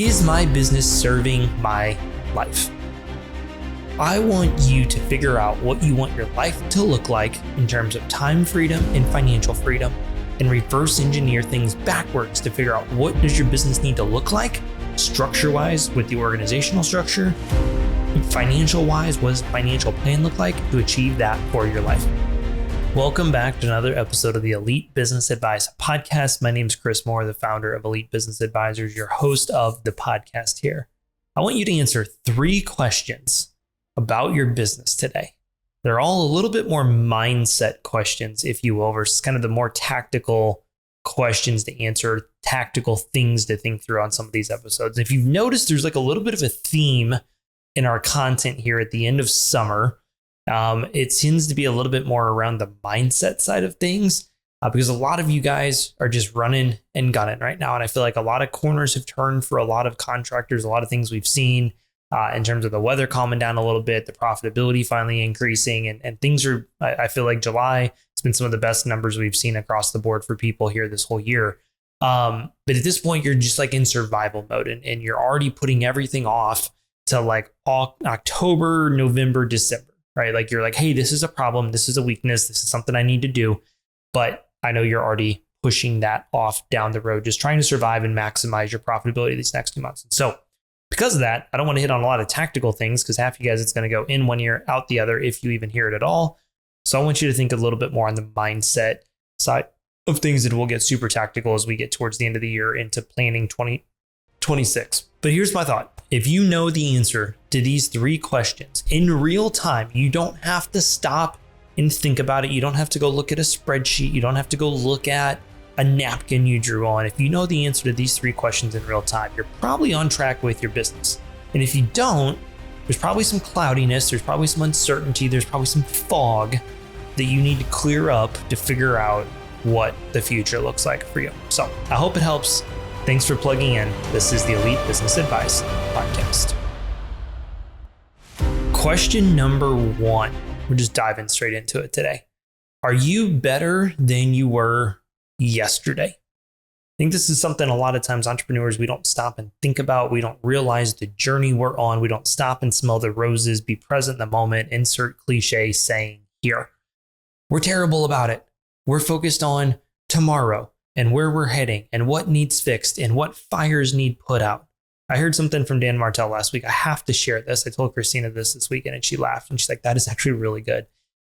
Is my business serving my life? I want you to figure out what you want your life to look like in terms of time freedom and financial freedom, and reverse engineer things backwards to figure out what does your business need to look like, structure-wise with the organizational structure, financial-wise, what does the financial plan look like to achieve that for your life. Welcome back to another episode of the Elite Business Advice Podcast. My name is Chris Moore, the founder of Elite Business Advisors, your host of the podcast here. I want you to answer 3 questions about your business today. They're all a little bit more mindset questions, if you will, versus kind of the more tactical questions to answer, tactical things to think through on some of these episodes. If you've noticed, there's like a little bit of a theme in our content here at the end of summer. It tends to be a little bit more around the mindset side of things because a lot of you guys are just running and gunning right now. And I feel like a lot of corners have turned for a lot of contractors, a lot of things we've seen in terms of the weather calming down a little bit, the profitability finally increasing, and things are, I feel like July has been some of the best numbers we've seen across the board for people here this whole year. But at this point, you're just like in survival mode and you're already putting everything off to like October, November, December. Right? Like you're like, hey, this is a problem. This is a weakness. This is something I need to do. But I know you're already pushing that off down the road, just trying to survive and maximize your profitability these next 2 months. And so because of that, I don't want to hit on a lot of tactical things because half you guys, it's going to go in one ear, out the other, if you even hear it at all. So I want you to think a little bit more on the mindset side of things, and we'll get super tactical as we get towards the end of the year into planning 2026. But here's my thought. If you know the answer to these 3 questions in real time, you don't have to stop and think about it. You don't have to go look at a spreadsheet. You don't have to go look at a napkin you drew on. If you know the answer to these 3 questions in real time, you're probably on track with your business. And if you don't, there's probably some cloudiness. There's probably some uncertainty. There's probably some fog that you need to clear up to figure out what the future looks like for you. So I hope it helps. Thanks for plugging in. This is the Elite Business Advice Podcast. Question number 1. We're just diving straight into it today. Are you better than you were yesterday? I think this is something a lot of times entrepreneurs, we don't stop and think about. We don't realize the journey we're on. We don't stop and smell the roses, be present in the moment, insert cliche saying here. We're terrible about it. We're focused on tomorrow and where we're heading and what needs fixed and what fires need put out. I heard something from Dan Martell last week. I have to share this. I told Christina this weekend and she laughed and she's like, that is actually really good.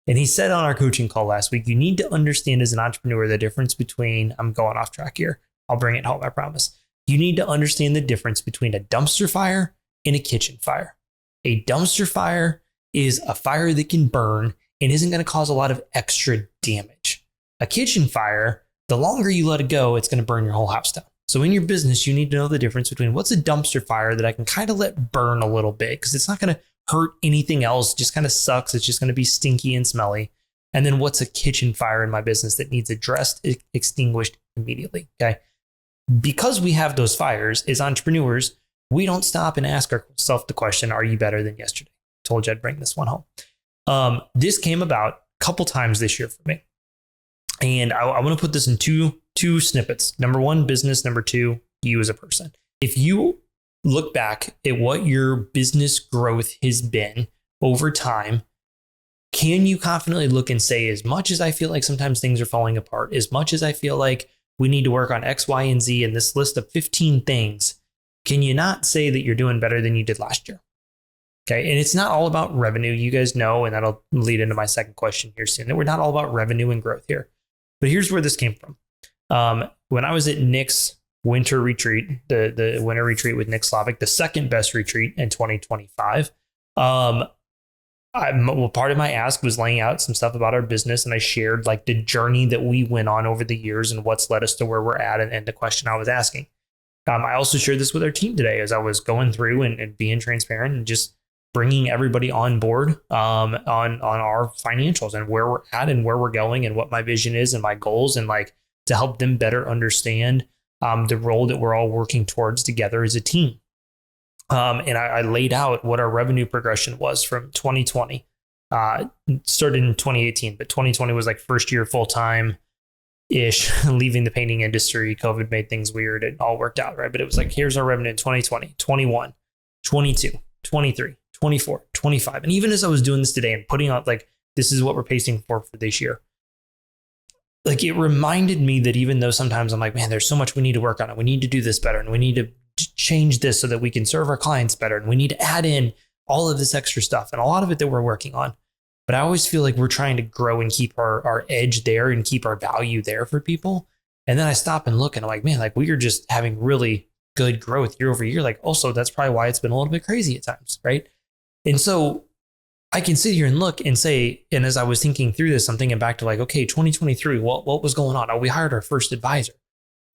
And he said on our coaching call last week, you need to understand as an entrepreneur the difference between, I'm going off track here. I'll bring it home, I promise. You need to understand the difference between a dumpster fire and a kitchen fire. A dumpster fire is a fire that can burn and isn't going to cause a lot of extra damage. A kitchen fire, the longer you let it go, it's going to burn your whole house down. So in your business, you need to know the difference between what's a dumpster fire that I can kind of let burn a little bit because it's not going to hurt anything else, just kind of sucks. It's just going to be stinky and smelly. And then what's a kitchen fire in my business that needs addressed, extinguished immediately. Okay. Because we have those fires as entrepreneurs, we don't stop and ask ourselves the question, are you better than yesterday? Told you I'd bring this one home. This came about a couple times this year for me. And I want to put this in two snippets. Number 1, business. Number 2, you as a person. If you look back at what your business growth has been over time, can you confidently look and say, as much as I feel like sometimes things are falling apart, as much as I feel like we need to work on X, Y, and Z in this list of 15 things, can you not say that you're doing better than you did last year? Okay. And it's not all about revenue. You guys know, and that'll lead into my second question here soon, that we're not all about revenue and growth here. But here's where this came from. When I was at Nick's winter retreat, the winter retreat with Nick Slavic, the second best retreat in 2025, part of my ask was laying out some stuff about our business. And I shared like the journey that we went on over the years and what's led us to where we're at and the question I was asking. I also shared this with our team today as I was going through and being transparent and just bringing everybody on board on our financials and where we're at and where we're going and what my vision is and my goals, and like to help them better understand the role that we're all working towards together as a team. And I laid out what our revenue progression was from 2020. Started in 2018, but 2020 was like first year full time. ish, leaving the painting industry. COVID made things weird. It all worked out, right? But it was like, here's our revenue in 2020, 21, 22, 23, 24, 25. And even as I was doing this today and putting out like, this is what we're pacing for this year. Like it reminded me that even though sometimes I'm like, man, there's so much we need to work on it. We need to do this better and we need to change this so that we can serve our clients better. And we need to add in all of this extra stuff and a lot of it that we're working on. But I always feel like we're trying to grow and keep our edge there and keep our value there for people. And then I stop and look and I'm like, man, like we are just having really good growth year over year. Like also, that's probably why it's been a little bit crazy at times, right? And so I can sit here and look and say, and as I was thinking through this, I'm thinking back to like, okay, 2023, what was going on? Oh, we hired our first advisor.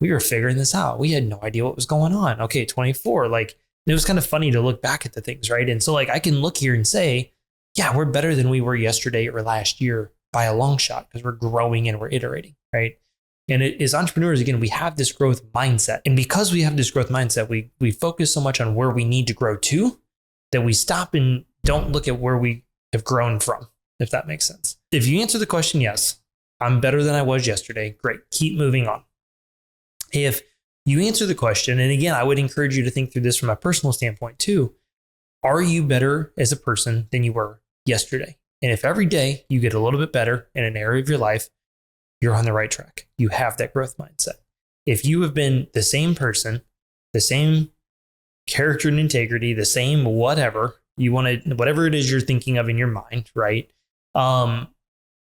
We were figuring this out. We had no idea what was going on. Okay, 24, like it was kind of funny to look back at the things, right? And so like I can look here and say, yeah, we're better than we were yesterday or last year by a long shot because we're growing and we're iterating, right? And as entrepreneurs, again, we have this growth mindset. And because we have this growth mindset, we focus so much on where we need to grow to that we stop and don't look at where we have grown from, if that makes sense. If you answer the question, yes, I'm better than I was yesterday, great, keep moving on. If you answer the question, and again, I would encourage you to think through this from a personal standpoint too, are you better as a person than you were yesterday? And if every day you get a little bit better in an area of your life, you're on the right track. You have that growth mindset. If you have been the same person, the same character and integrity, the same whatever you want to, whatever it is you're thinking of in your mind, right? Then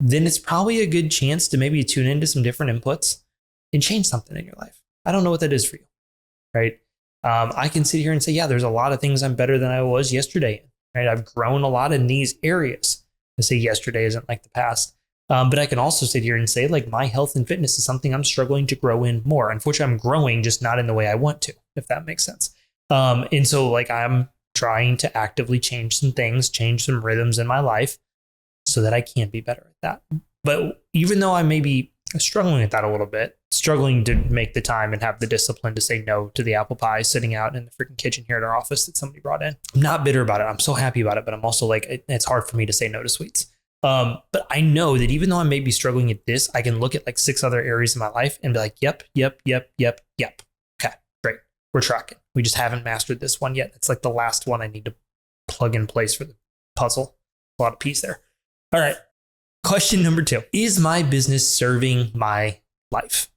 it's probably a good chance to maybe tune into some different inputs and change something in your life. I don't know what that is for you, right? I can sit here and say, yeah, there's a lot of things I'm better than I was yesterday, right? I've grown a lot in these areas. I say yesterday isn't like the past. But I can also sit here and say, like, my health and fitness is something I'm struggling to grow in more. Unfortunately, I'm growing, just not in the way I want to, if that makes sense. And so, like, I'm trying to actively change some things, change some rhythms in my life so that I can be better at that. But even though I may be struggling with that a little bit, struggling to make the time and have the discipline to say no to the apple pie sitting out in the freaking kitchen here at our office that somebody brought in. I'm not bitter about it. I'm so happy about it, but I'm also like, it's hard for me to say no to sweets. But I know that even though I may be struggling at this, I can look at like 6 other areas in my life and be like, yep. Okay, great. We're tracking. We just haven't mastered this one yet. It's like the last one I need to plug in place for the puzzle. A lot of piece there. All right. Question number 2. Is my business serving my life?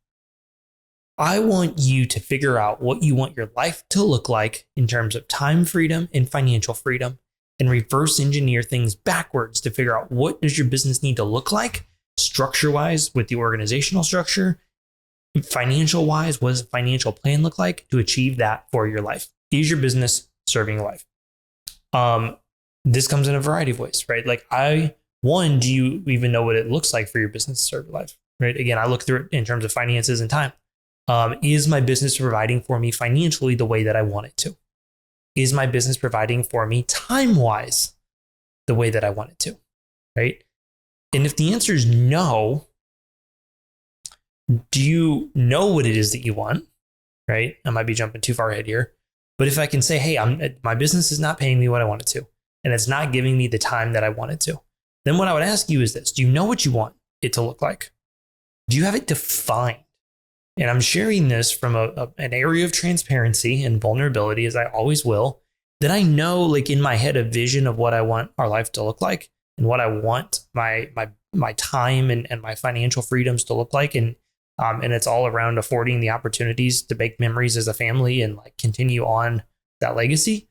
I want you to figure out what you want your life to look like in terms of time freedom and financial freedom, and reverse engineer things backwards to figure out what does your business need to look like structure-wise with the organizational structure, financial-wise, what does a financial plan look like to achieve that for your life? Is your business serving your life? This comes in a variety of ways, right? Like do you even know what it looks like for your business to serve your life, right? Again, I look through it in terms of finances and time. Is my business providing for me financially the way that I want it to? Is my business providing for me time-wise the way that I want it to, right? And if the answer is no, do you know what it is that you want, right? I might be jumping too far ahead here. But if I can say, hey, my business is not paying me what I want it to, and it's not giving me the time that I want it to, then what I would ask you is this. Do you know what you want it to look like? Do you have it defined? And I'm sharing this from an area of transparency and vulnerability, as I always will, that I know, like in my head, a vision of what I want our life to look like and what I want my time and my financial freedoms to look like. And it's all around affording the opportunities to make memories as a family and like continue on that legacy.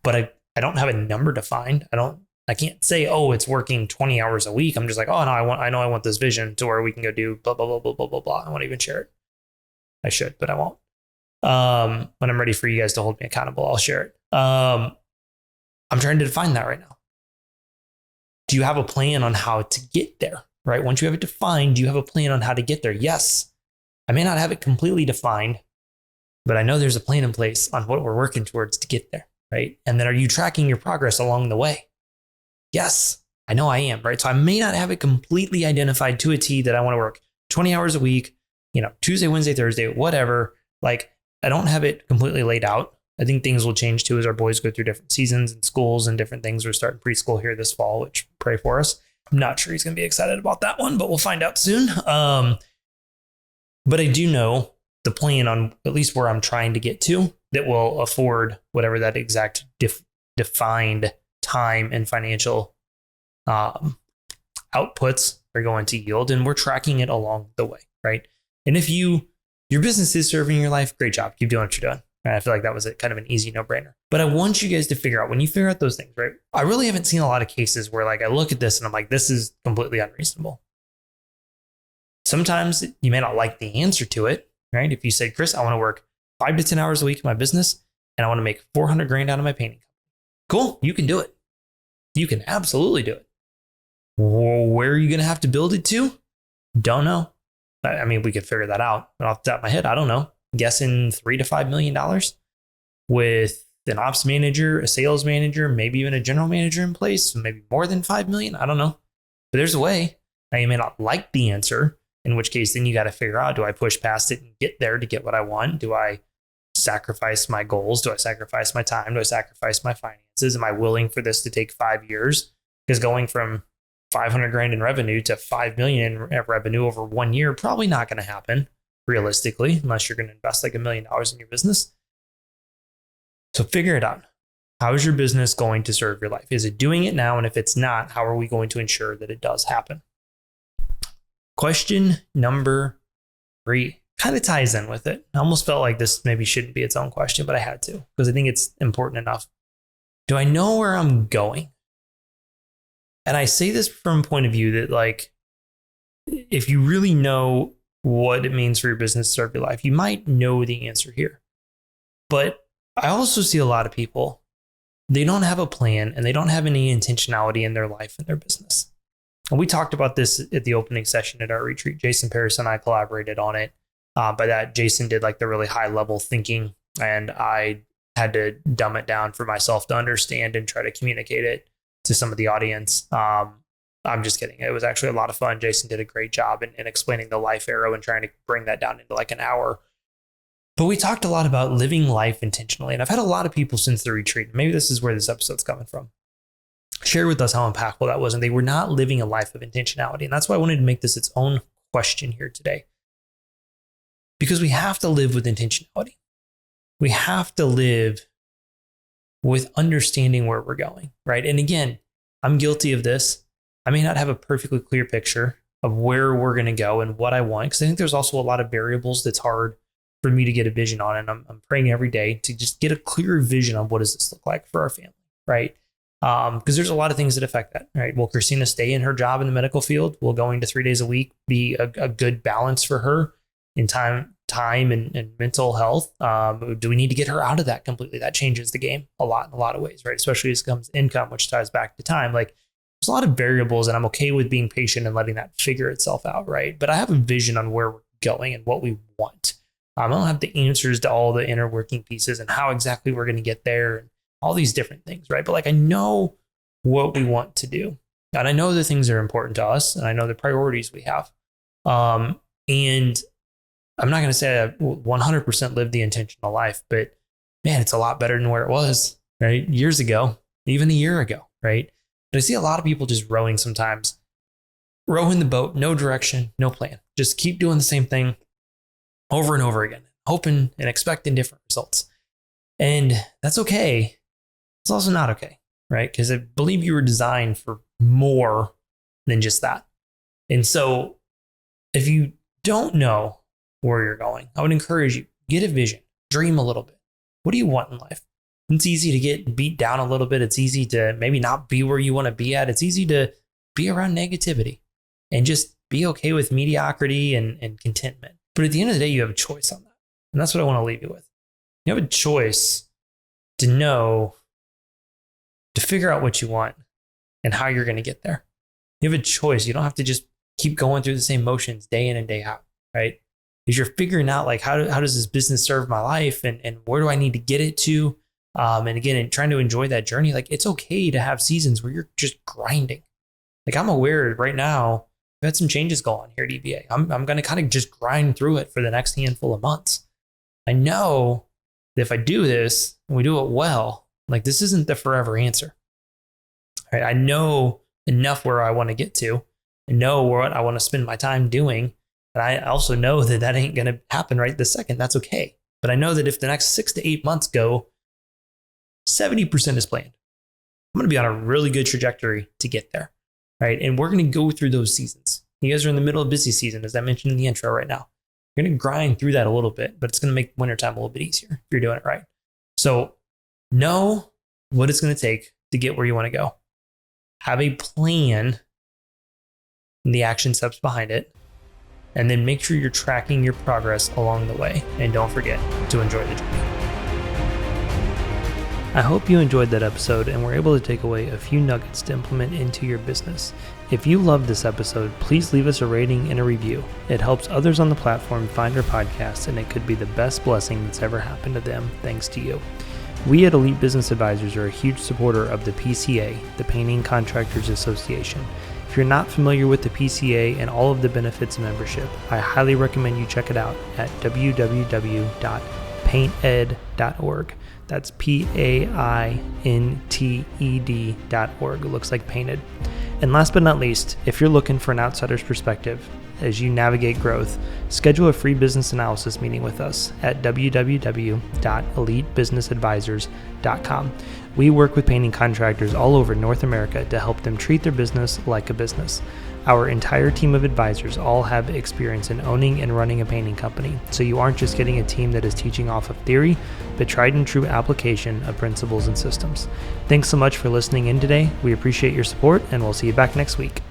But I don't have a number defined. I can't say, oh, it's working 20 hours a week. I'm just like, oh no, I know I want this vision to where we can go do blah, blah, blah, blah, blah, blah, blah. I won't even share it. I should, but I won't. When I'm ready for you guys to hold me accountable, I'll share it. I'm trying to define that right now. Do you have a plan on how to get there, right? Once you have it defined, do you have a plan on how to get there? Yes. I may not have it completely defined, but I know there's a plan in place on what we're working towards to get there, right? And then are you tracking your progress along the way? Yes, I know I am, right? So I may not have it completely identified to a T that I want to work 20 hours a week, Tuesday, Wednesday, Thursday, whatever. Like I don't have it completely laid out. I think things will change too as our boys go through different seasons and schools and different things. We're starting preschool here this fall, which pray for us. I'm not sure he's going to be excited about that one, but we'll find out soon. But I do know the plan on at least where I'm trying to get to that will afford whatever that exact defined time and financial outputs are going to yield. And we're tracking it along the way, right? And if your business is serving your life, great job. Keep doing what you're doing. And I feel like that was kind of an easy no-brainer. But I want you guys to figure out, when you figure out those things, right? I really haven't seen a lot of cases where like I look at this and I'm like, this is completely unreasonable. Sometimes you may not like the answer to it, right? If you say, Chris, I want to work 5 to 10 hours a week in my business and I want to make 400 grand out of my painting. Cool. You can do it. You can absolutely do it. Where are you going to have to build it to? Don't know. I mean, we could figure that out. But off the top of my head, I don't know. I'm guessing $3 to $5 million with an ops manager, a sales manager, maybe even a general manager in place, maybe more than 5 million. I don't know. But there's a way. Now, you may not like the answer, in which case then you got to figure out, do I push past it and get there to get what I want? Do I sacrifice my goals? Do I sacrifice my time? Do I sacrifice my finances? Am I willing for this to take 5 years? Because going from 500 grand in revenue to 5 million in revenue over 1 year, probably not going to happen realistically, unless you're going to invest like $1 million in your business. So figure it out. How is your business going to serve your life? Is it doing it now? And if it's not, how are we going to ensure that it does happen? Question number 3 kind of ties in with it. I almost felt like this maybe shouldn't be its own question, but I had to, because I think it's important enough. Do I know where I'm going? And I say this from a point of view that, like, if you really know what it means for your business to serve your life, you might know the answer here. But I also see a lot of people, they don't have a plan and they don't have any intentionality in their life and their business. And we talked about this at the opening session at our retreat. Jason Paris and I collaborated on it. By that, Jason did like the really high level thinking, and I had to dumb it down for myself to understand and try to communicate it to some of the audience. I'm just kidding. It was actually a lot of fun. Jason did a great job in explaining the life arrow and trying to bring that down into like an hour. But we talked a lot about living life intentionally. And I've had a lot of people since the retreat, maybe this is where this episode's coming from, share with us how impactful that was. And they were not living a life of intentionality. And that's why I wanted to make this its own question here today. Because we have to live with intentionality. We have to live with understanding where we're going, right? And again, I'm guilty of this. I may not have a perfectly clear picture of where we're going to go and what I want, because I think there's also a lot of variables that's hard for me to get a vision on. And I'm praying every day to just get a clearer vision on what does this look like for our family, right? Because there's a lot of things that affect that, right? Will Christina stay in her job in the medical field? Will going to 3 days a week be a good balance for her in time and mental health? Do we need to get her out of that completely? That changes the game a lot in a lot of ways, right? Especially as it comes income, which ties back to time. Like, there's a lot of variables, and I'm okay with being patient and letting that figure itself out, right? But I have a vision on where we're going and what we want. I don't have the answers to all the inner working pieces and how exactly we're going to get there and all these different things, right? But like, I know what we want to do, and I know the things that are important to us, and I know the priorities we have. And I'm not going to say I 100% live the intentional life, but man, it's a lot better than where it was, right? Years ago, even a year ago, right? But I see a lot of people just rowing sometimes, rowing the boat, no direction, no plan. Just keep doing the same thing over and over again, hoping and expecting different results. And that's okay. It's also not okay, right? Because I believe you were designed for more than just that. And so if you don't know where you're going, I would encourage you, get a vision, dream a little bit. What do you want in life? It's easy to get beat down a little bit. It's easy to maybe not be where you want to be at. It's easy to be around negativity and just be okay with mediocrity and contentment. But at the end of the day, you have a choice on that. And that's what I want to leave you with. You have a choice to know, to figure out what you want and how you're going to get there. You have a choice. You don't have to just keep going through the same motions day in and day out, right? Because you're figuring out like, how does this business serve my life and where do I need to get it to? And again, and trying to enjoy that journey. Like, it's okay to have seasons where you're just grinding. Like, I'm aware right now, I've had some changes go on here at EBA. I'm going to kind of just grind through it for the next handful of months. I know that if I do this and we do it well, like, this isn't the forever answer. Right? I know enough where I want to get to and know what I want to spend my time doing. And I also know that that ain't going to happen right this second. That's okay. But I know that if the next 6 to 8 months go, 70% is planned. I'm going to be on a really good trajectory to get there, right? And we're going to go through those seasons. You guys are in the middle of busy season, as I mentioned in the intro right now. You're going to grind through that a little bit, but it's going to make wintertime a little bit easier if you're doing it right. So know what it's going to take to get where you want to go. Have a plan and the action steps behind it. And then make sure you're tracking your progress along the way. And don't forget to enjoy the journey. I hope you enjoyed that episode and were able to take away a few nuggets to implement into your business. If you loved this episode, please leave us a rating and a review. It helps others on the platform find our podcast, and it could be the best blessing that's ever happened to them thanks to you. We at Elite Business Advisors are a huge supporter of the PCA, the Painting Contractors Association. If you're not familiar with the PCA and all of the benefits of membership, I highly recommend you check it out at www.painted.org. That's PAINTED.org. It looks like painted. And last but not least, if you're looking for an outsider's perspective as you navigate growth, schedule a free business analysis meeting with us at www.elitebusinessadvisors.com. We work with painting contractors all over North America to help them treat their business like a business. Our entire team of advisors all have experience in owning and running a painting company, so you aren't just getting a team that is teaching off of theory, but tried and true application of principles and systems. Thanks so much for listening in today. We appreciate your support, and we'll see you back next week.